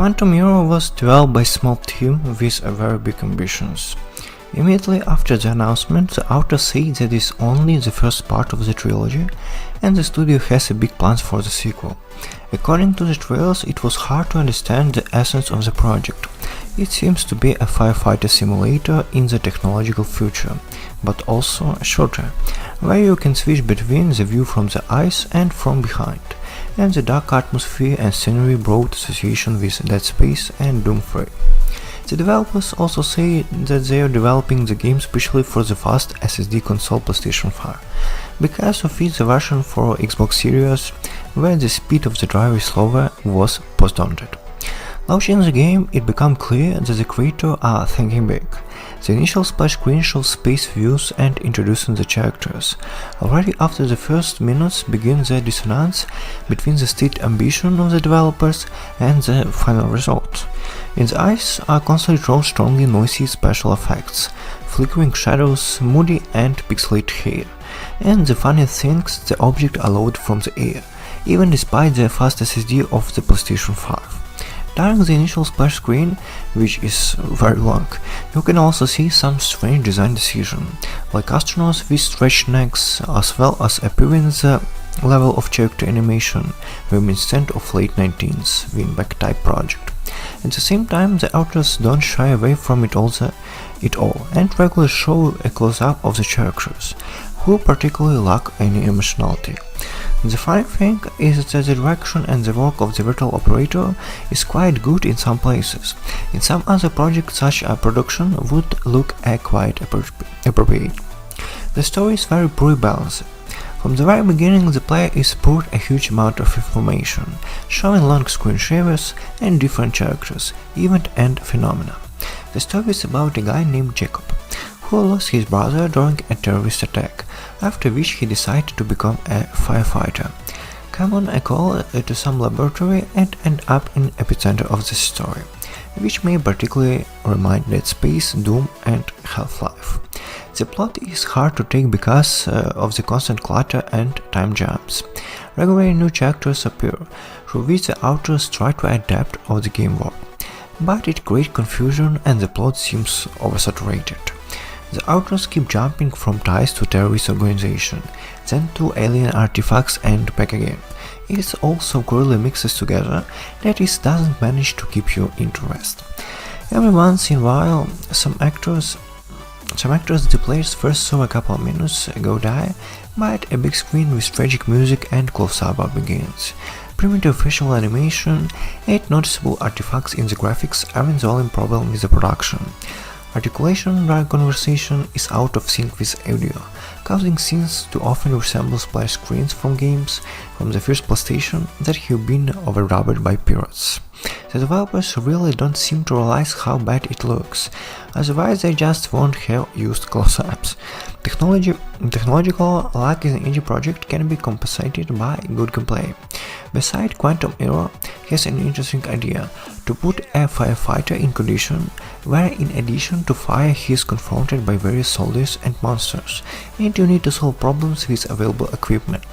Quantum Hero was developed by a small team with very big ambitions. Immediately after the announcement, the authors say that it's only the first part of the trilogy, and the studio has big plans for the sequel. According to the trailers, it was hard to understand the essence of the project. It seems to be a firefighter simulator in the technological future, but also a shooter, where you can switch between the view from the eyes and from behind, and the dark atmosphere and scenery brought association with Dead Space and Doom 3. The developers also say that they are developing the game specially for the fast SSD console PlayStation 5, because of it the version for Xbox Series, where the speed of the drive is slower, was postponed. Launching the game, it became clear that the creators are thinking big. The initial splash screen shows space views and introducing the characters. Already after the first minutes begins the dissonance between the stated ambition of the developers and the final result. In the eyes are constantly drawn strongly noisy special effects, flickering shadows, moody and pixelated hair, and the funny things the objects are loaded from the air, even despite the fast SSD of the PlayStation 5. During the initial splash screen, which is very long, you can also see some strange design decisions, like astronauts with stretched necks, as well as appearing the level of character animation reminiscent of late 19th Winback type project. At the same time, the authors don't shy away from it all and regularly show a close-up of the characters, who particularly lack any emotionality. The funny thing is that the direction and the work of the virtual operator is quite good in some places. In some other projects such a production would look quite appropriate. The story is very poorly balanced. From the very beginning the player is poured a huge amount of information, showing long screen shares and different characters, events and phenomena. The story is about a guy named Jacob, who lost his brother during a terrorist attack, after which he decided to become a firefighter, come on a call to some laboratory and end up in the epicenter of the story, which may particularly remind Dead Space, Doom and Half-Life. The plot is hard to take because of the constant clutter and time jumps. Regularly new characters appear, through which the authors try to adapt of the game world, but it creates confusion and the plot seems oversaturated. The authors keep jumping from ties to terrorist organization, then to alien artifacts and back again. It's all so cruelly mixes together that it doesn't manage to keep you interested. Every once in a while, some actors the players first saw a couple of minutes ago die, but a big screen with tragic music and close-up begins. Primitive facial animation and noticeable artifacts in the graphics aren't the only problem with the production. Articulation during conversation is out of sync with audio, causing scenes to often resemble splash screens from games from the first PlayStation that have been overdubbed by pirates. The developers really don't seem to realize how bad it looks, otherwise they just won't have used close-ups. Technological lack in an indie project can be compensated by good gameplay. Besides, Quantum Hero has an interesting idea to put a firefighter in condition where in addition to fire he is confronted by various soldiers and monsters, and you need to solve problems with available equipment.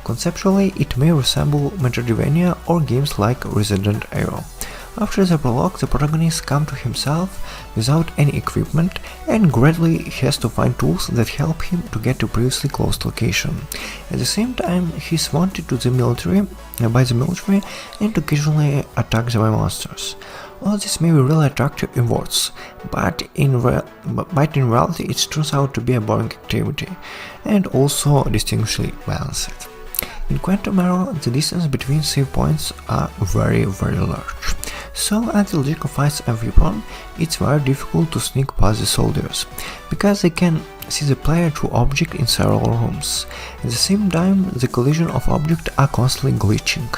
Conceptually, it may resemble Metroidvania or games like Resident Evil. After the prologue, the protagonist comes to himself without any equipment and gradually has to find tools that help him to get to previously closed location. At the same time, he is wanted by the military and occasionally attacked by monsters. All this may be really attractive in words, but in reality it turns out to be a boring activity and also distinguishably balanced. In Quantum Hero, the distance between save points are very large, so until Jacob finds a weapon, it's very difficult to sneak past the soldiers, because they can see the player through objects in several rooms. At the same time, the collision of objects are constantly glitching,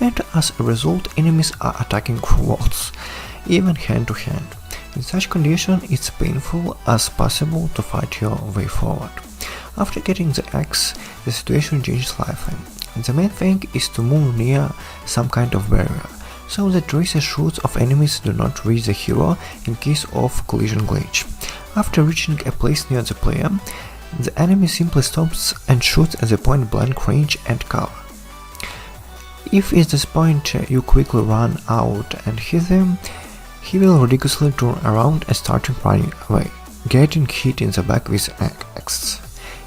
and as a result enemies are attacking through walls, even hand to hand. In such conditions, it's painful as possible to fight your way forward. After getting the axe, the situation changes slightly. The main thing is to move near some kind of barrier, so that tracer shoots of enemies do not reach the hero in case of collision glitch. After reaching a place near the player, the enemy simply stops and shoots at the point blank range and cover. if at this point you quickly run out and hit him, he will ridiculously turn around and start running away, getting hit in the back with an axe.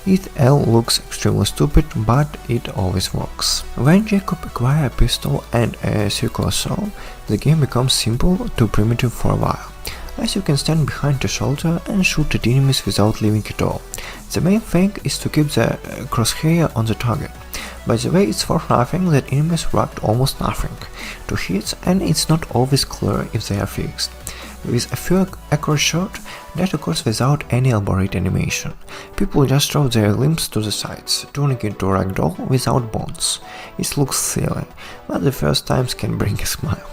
It all looks extremely stupid, but it always works. When Jacob acquires a pistol and a circular saw, the game becomes simple to primitive for a while, as you can stand behind a shoulder and shoot at enemies without leaving at all. The main thing is to keep the crosshair on the target. By the way, it's worth nothing that enemies react almost nothing to hits, and it's not always clear if they are fixed. With a few accurate shots, that occurs without any elaborate animation. People just throw their limbs to the sides, turning into a ragdoll without bones. It looks silly, but the first times can bring a smile.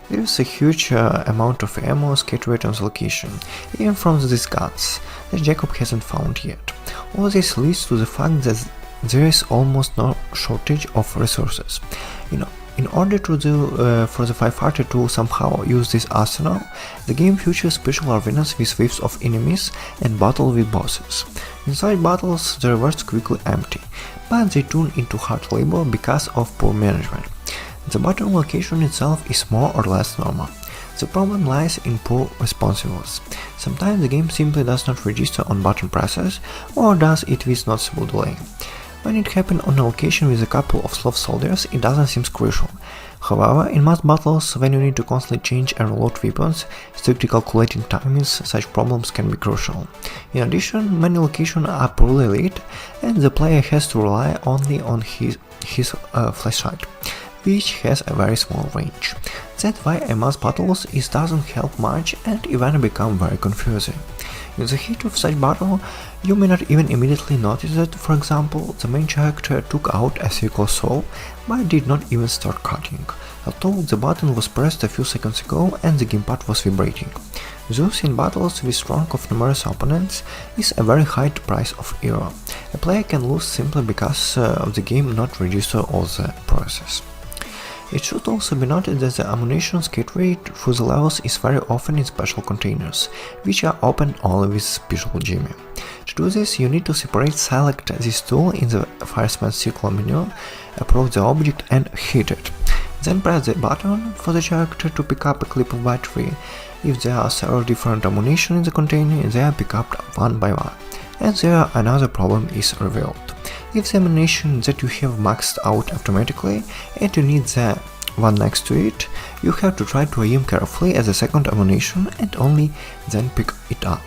There is a huge amount of ammo scattered on the location, even from these guns, that Jacob hasn't found yet. All this leads to the fact that there is almost no shortage of resources. In order for the firefighter to somehow use this arsenal, the game features special arenas with waves of enemies and battle with bosses. Inside battles, the rewards quickly empty, but they turn into hard labor because of poor management. The battle location itself is more or less normal. The problem lies in poor responsiveness. Sometimes the game simply does not register on button presses, or does it with noticeable delay. When it happens on a location with a couple of slow soldiers, it doesn't seem crucial. However, in most battles, when you need to constantly change and reload weapons, strictly calculating timings, such problems can be crucial. In addition, many locations are poorly lit, and the player has to rely only on his flashlight, which has a very small range. That's why in most battles it doesn't help much and even become very confusing. In the heat of such battle, you may not even immediately notice that, for example, the main character took out a circular saw, but did not even start cutting, although the button was pressed a few seconds ago and the gamepad was vibrating. Thus, in battles with strong of numerous opponents, is a very high price of error. A player can lose simply because of the game not register all the process. It should also be noted that the ammunition scattered through the levels is very often in special containers, which are opened only with special jimmy. To do this, you need to select this tool in the Fireman's circular menu, approach the object and hit it. Then press the button for the character to pick up a clip of battery. If there are several different ammunition in the container, they are picked up one by one. And there another problem is revealed. If the ammunition that you have maxed out automatically and you need the one next to it, you have to try to aim carefully at the second ammunition and only then pick it up.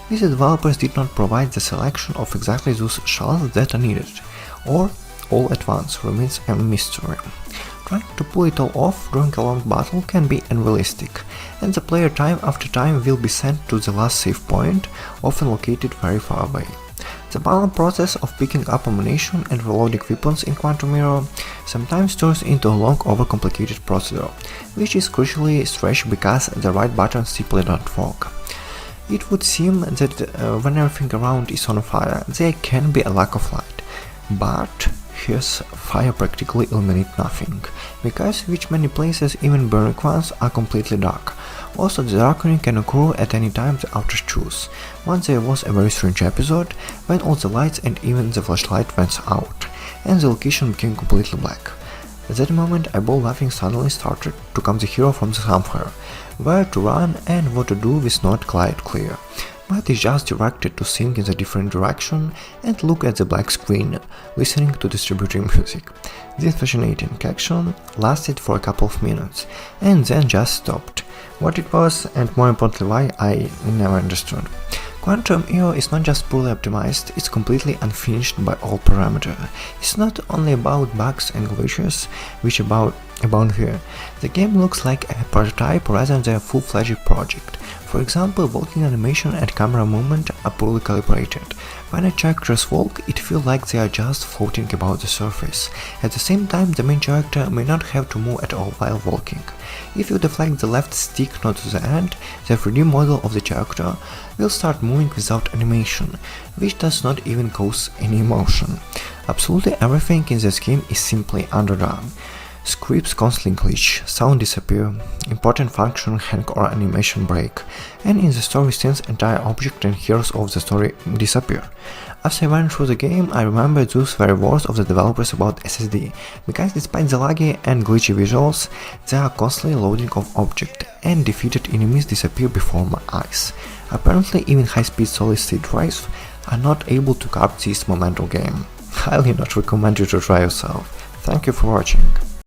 These developers did not provide the selection of exactly those shells that are needed, or all at once remains a mystery. Trying to pull it all off during a long battle can be unrealistic, and the player time after time will be sent to the last save point, often located very far away. The battle process of picking up ammunition and reloading weapons in Quantum Mirror sometimes turns into a long overcomplicated procedure, which is crucially stretched because the right buttons simply don't work. It would seem that when everything around is on fire, there can be a lack of light, but here's fire practically illuminate nothing, because which many places, even burning ones, are completely dark. Also, the darkening can occur at any time the authors choose. Once there was a very strange episode when all the lights and even the flashlight went out, and the location became completely black. At that moment, I ball laughing suddenly started to come the hero from somewhere. Where to run and what to do was not quite clear, but is just directed to sing in a different direction and look at the black screen, listening to distributing music. This fascinating action lasted for a couple of minutes, and then just stopped. What it was, and more importantly why, I never understood. Quantum Mirror is not just poorly optimized, it's completely unfinished by all parameters. It's not only about bugs and glitches, which abound here. The game looks like a prototype rather than a full-fledged project. For example, walking animation and camera movement are poorly calibrated. When characters walk, it feels like they are just floating about the surface. At the same time, the main character may not have to move at all while walking. If you deflect the left stick node to the end, the 3D model of the character will start moving without animation, which does not even cause any motion. Absolutely everything in this game is simply underdone. Scripts constantly glitch, sound disappear, important function hang or animation break, and in the story scenes entire object and heroes of the story disappear. As I went through the game, I remembered those very words of the developers about SSD, because despite the laggy and glitchy visuals, there are constantly loading of objects, and defeated enemies disappear before my eyes. Apparently even high-speed solid-state drives are not able to capture this momental game. Highly not recommend you to try yourself. Thank you for watching.